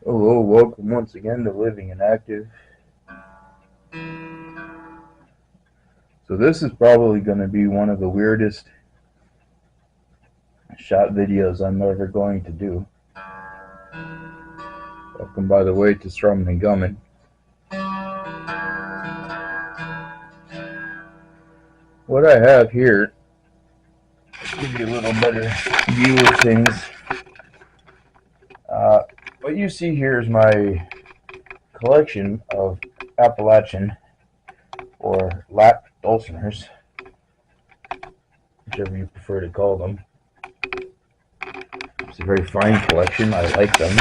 Hello, welcome once again to Living and Active. So this is probably going to be one of the weirdest shot videos I'm ever going to do. Welcome, by the way, to Strummin Gummin. What I have here, to give you a little better view of things. What you see here is my collection of Appalachian or lap dulcimers, whichever you prefer to call them. It's a very fine collection. I like them.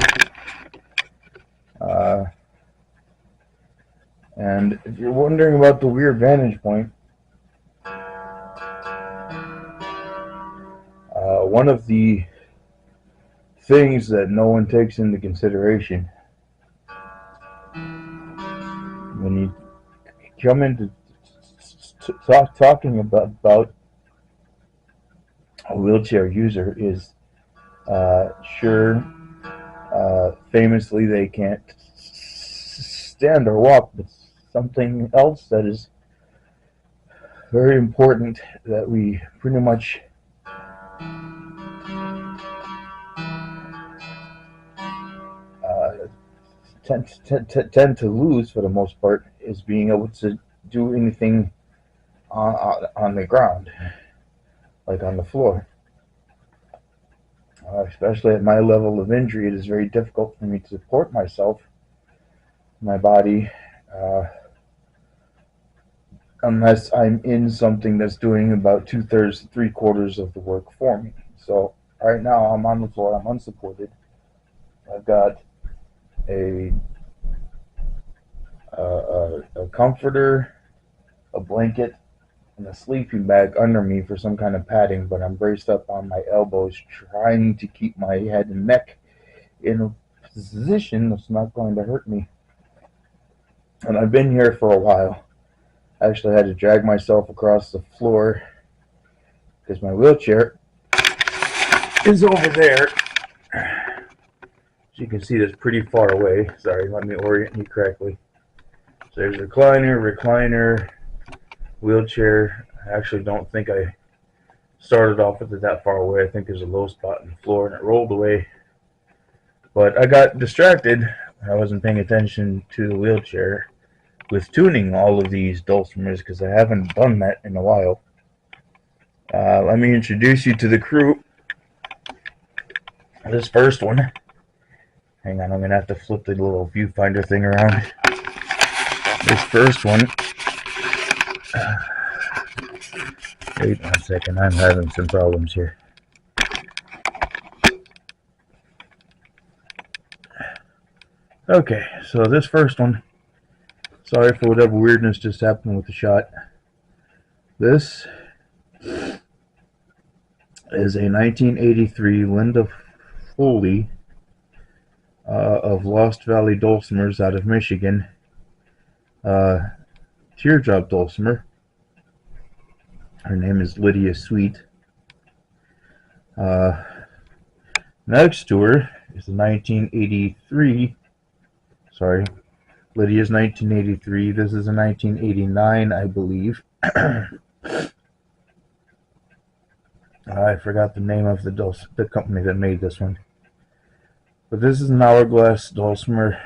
And if you're wondering about the weird vantage point, one of the things that no one takes into consideration when you come into talking about a wheelchair user is famously they can't stand or walk, but something else that is very important that we pretty much tend to lose for the most part is being able to do anything on the ground, like on the floor. Especially at my level of injury, it is very difficult for me to support myself, my body, unless I'm in something that's doing about 2/3, 3/4 of the work for me. So right now I'm on the floor, I'm unsupported. I've got a a comforter, a blanket, and a sleeping bag under me for some kind of padding, but I'm braced up on my elbows, trying to keep my head and neck in a position that's not going to hurt me. And I've been here for a while. I actually had to drag myself across the floor because my wheelchair is over there. As you can see, that's pretty far away. Sorry, let me orient you correctly. So there's recliner, wheelchair. I actually don't think I started off with it that far away. I think there's a low spot in the floor and it rolled away. But I got distracted. I wasn't paying attention to the wheelchair with tuning all of these dulcimers because I haven't done that in a while. Let me introduce you to the crew. This first one. Hang on, I'm going to have to flip the little viewfinder thing around. This first one. Wait 1 second, I'm having some problems here. Okay, so this first one. Sorry for whatever weirdness just happened with the shot. This is a 1983 Linda Foley of Lost Valley Dulcimers out of Michigan. Teardrop dulcimer. Her name is Lydia Sweet. Next to her is a 1983. Sorry, Lydia's 1983. This is a 1989, I believe. I forgot the name of the company that made this one. But this is an hourglass dulcimer.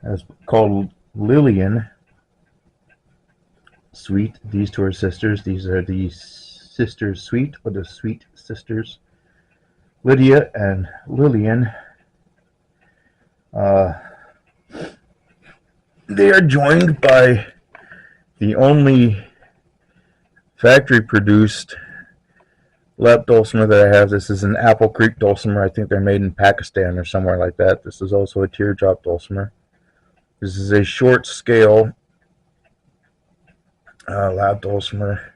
It's called Lillian Sweet. These two are sisters. These are the sisters Sweet, or the Sweet sisters. Lydia and Lillian. They are joined by the only factory-produced lap dulcimer that I have. This is an Apple Creek dulcimer. I think they're made in Pakistan or somewhere like that. This is also a teardrop dulcimer. This is a short scale lap dulcimer.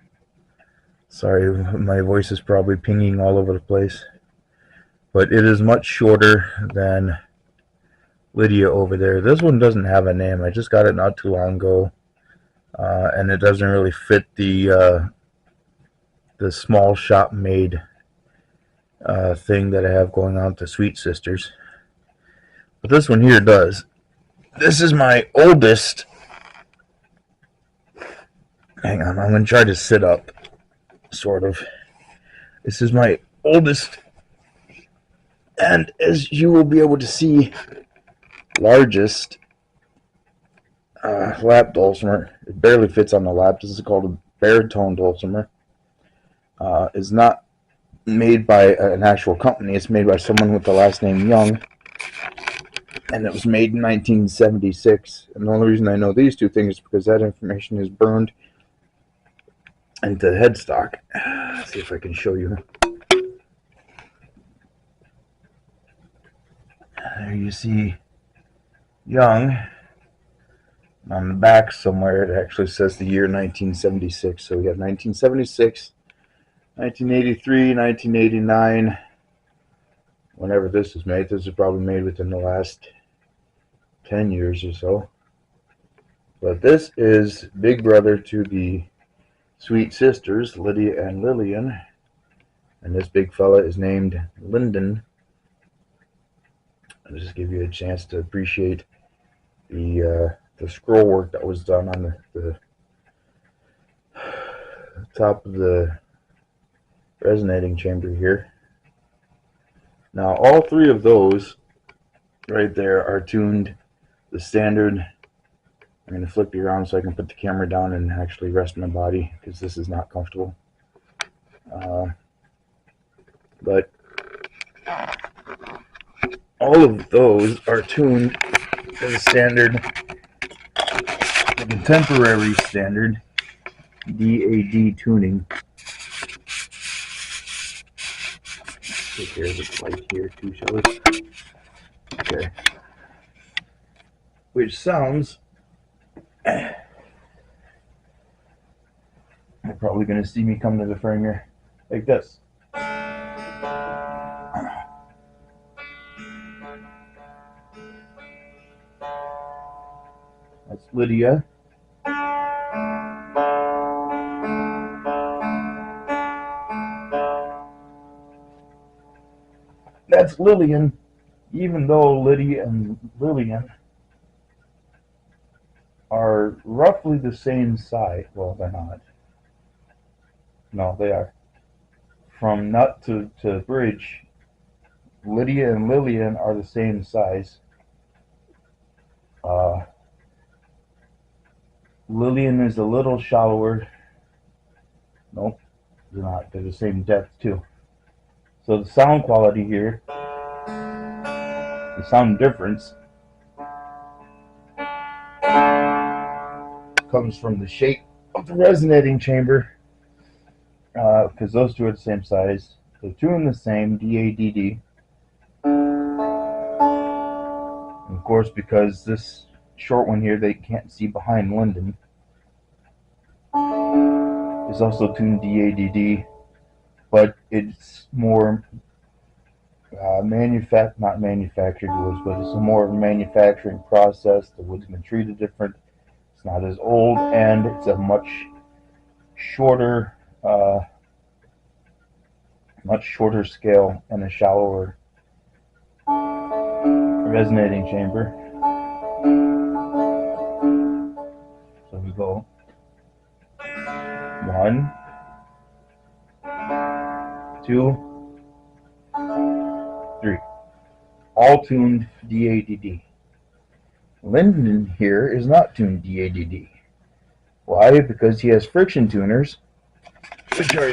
Sorry, my voice is probably pinging all over the place. But it is much shorter than Lydia over there. This one doesn't have a name. I just got it not too long ago. And it doesn't really fit the small shop made thing that I have going on with the Sweet Sisters. But this one here does. This is my oldest. Hang on, I'm going to try to sit up, sort of. This is my oldest, and as you will be able to see, largest lap dulcimer. It barely fits on the lap. This is called a baritone dulcimer. It's not made by an actual company. It's made by someone with the last name Young, and it was made in 1976. And the only reason I know these two things is because that information is burned into headstock. Let's see if I can show you. There you see Young. On the back somewhere it actually says the year 1976. So we got 1976, 1983, 1989. Whenever this was made, this is probably made within the last 10 years or so. But this is big brother to the Sweet sisters, Lydia and Lillian. And this big fella is named Lyndon. I'll just give you a chance to appreciate the scroll work that was done on the top of the resonating chamber here. Now all three of those right there are tuned the standard. I'm going to flip you around so I can put the camera down and actually rest my body, because this is not comfortable. But all of those are tuned to the standard, the contemporary standard DAD tuning. Take care of this light here too, shall we? Okay. Which sounds, you're probably going to see me come to the frame here like this. That's Lydia. That's Lillian, even though Lydia and Lillian are roughly the same size. Well, they're not. No, they are. From nut to bridge, Lydia and Lillian are the same size. Lillian is a little shallower. Nope, they're not. They're the same depth too. So the sound quality here, the sound difference, comes from the shape of the resonating chamber, because those two are the same size. They're tuned the same, DADD. And of course, because this short one here, they can't see behind Lyndon, is also tuned DADD, but it's more not manufactured woods, but it's a more manufacturing process. The wood's been treated different. It's not as old, and it's a much shorter scale and a shallower resonating chamber. So we go 1, 2, 3, all tuned DADD. Lyndon here is not tuned DADD. Why? Because he has friction tuners, which are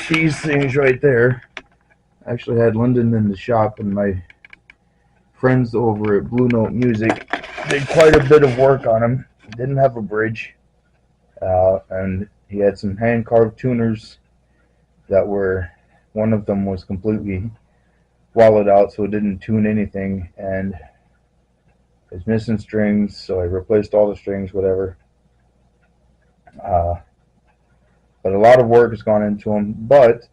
these things right there. I actually had Lyndon in the shop, and my friends over at Blue Note Music did quite a bit of work on him. He didn't have a bridge, and he had some hand-carved tuners that were, one of them was completely wallowed out, so it didn't tune anything, and it's missing strings, so I replaced all the strings, whatever. But a lot of work has gone into them, but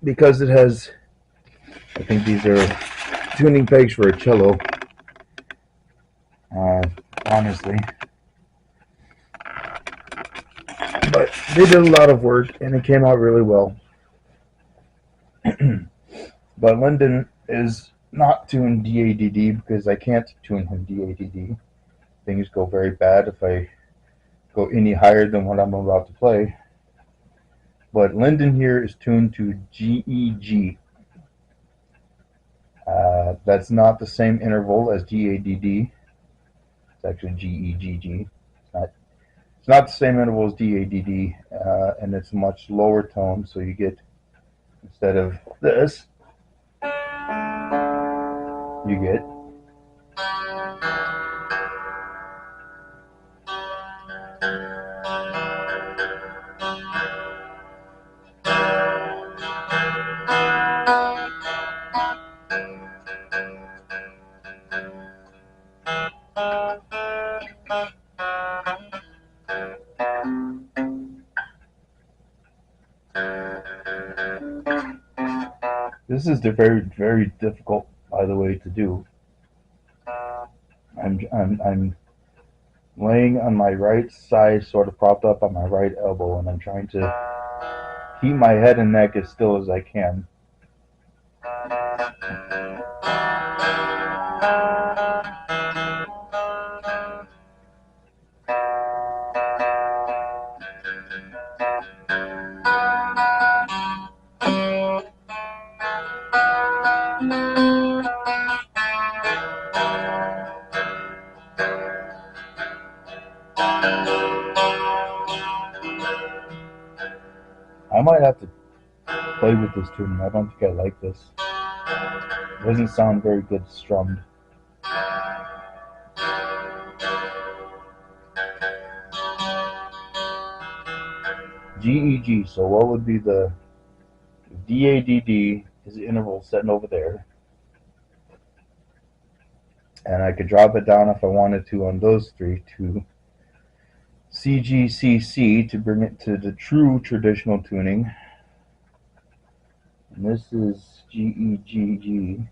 because it has, I think these are tuning pegs for a cello, honestly. But they did a lot of work, and it came out really well. But Lyndon is not tune DADD because I can't tune him DADD. Things go very bad if I go any higher than what I'm about to play. But Lyndon here is tuned to GEG. That's not the same interval as DADD. It's actually GEGG. It's not the same interval as DADD, and it's much lower tone. So you get, instead of this, you get. This is very difficult, by the way, to do. I'm laying on my right side, sort of propped up on my right elbow, and I'm trying to keep my head and neck as still as I can. I might have to play with this tuning. I don't think I like this. It doesn't sound very good strummed. GEG, so what would be the DADD is the interval sitting over there. And I could drop it down if I wanted to on those three to CGCC to bring it to the true traditional tuning. And this is GEGG.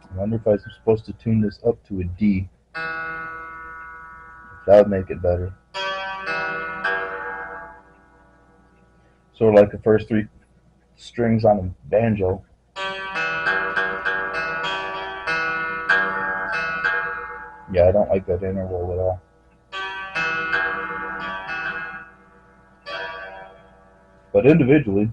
I wonder if I'm supposed to tune this up to a D. That would make it better. Sort of like the first three strings on a banjo. Yeah, I don't like that interval at all. But individually,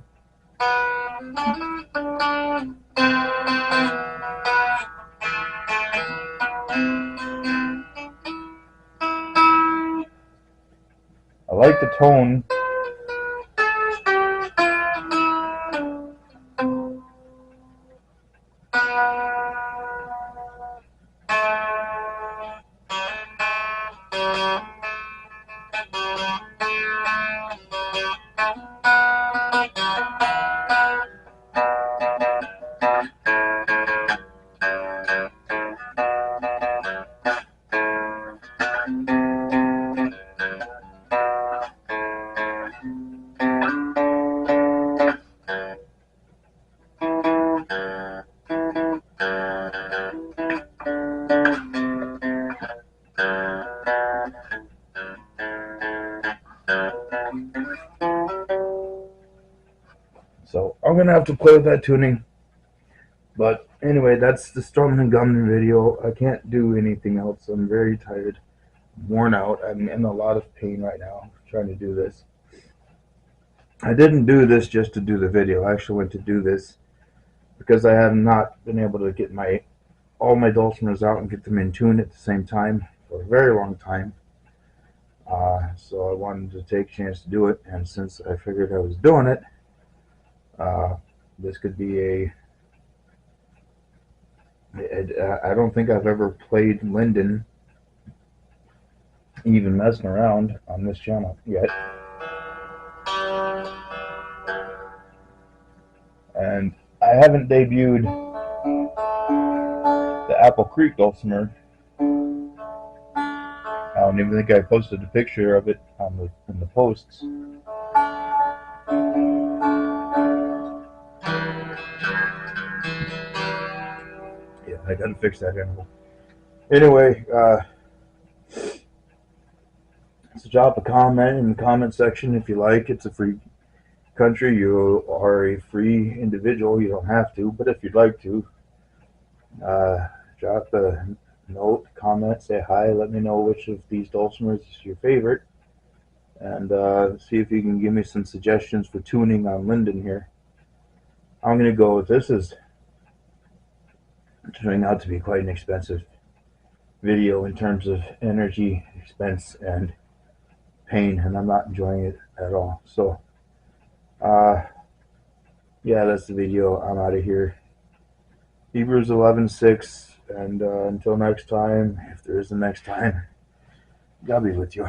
I like the tone. So I'm gonna have to play with that tuning. But anyway, that's the Strummin Gummin video. I can't do anything else. I'm very tired, worn out. I'm in a lot of pain right now trying to do this. I didn't do this just to do the video. I actually went to do this because I have not been able to get all my dulcimers out and get them in tune at the same time for a very long time. So I wanted to take a chance to do it, and since I figured I was doing it, this could be I don't think I've ever played Lyndon, even messing around on this channel yet. And I haven't debuted the Apple Creek dulcimer. I don't even think I posted a picture of it in the posts. Yeah, I gotta fix that interval. Anyway, So drop a comment in the comment section if you like. It's a free country. You are a free individual. You don't have to, but if you'd like to, drop a note, comment, say hi. Let me know which of these dulcimers is your favorite, and see if you can give me some suggestions for tuning on Lyndon here. I'm gonna go with this. Is turning out to be quite an expensive video in terms of energy, expense, and pain, and I'm not enjoying it at all. So, yeah, that's the video. I'm out of here. Hebrews 11:6, and until next time, if there is a next time, God be with you.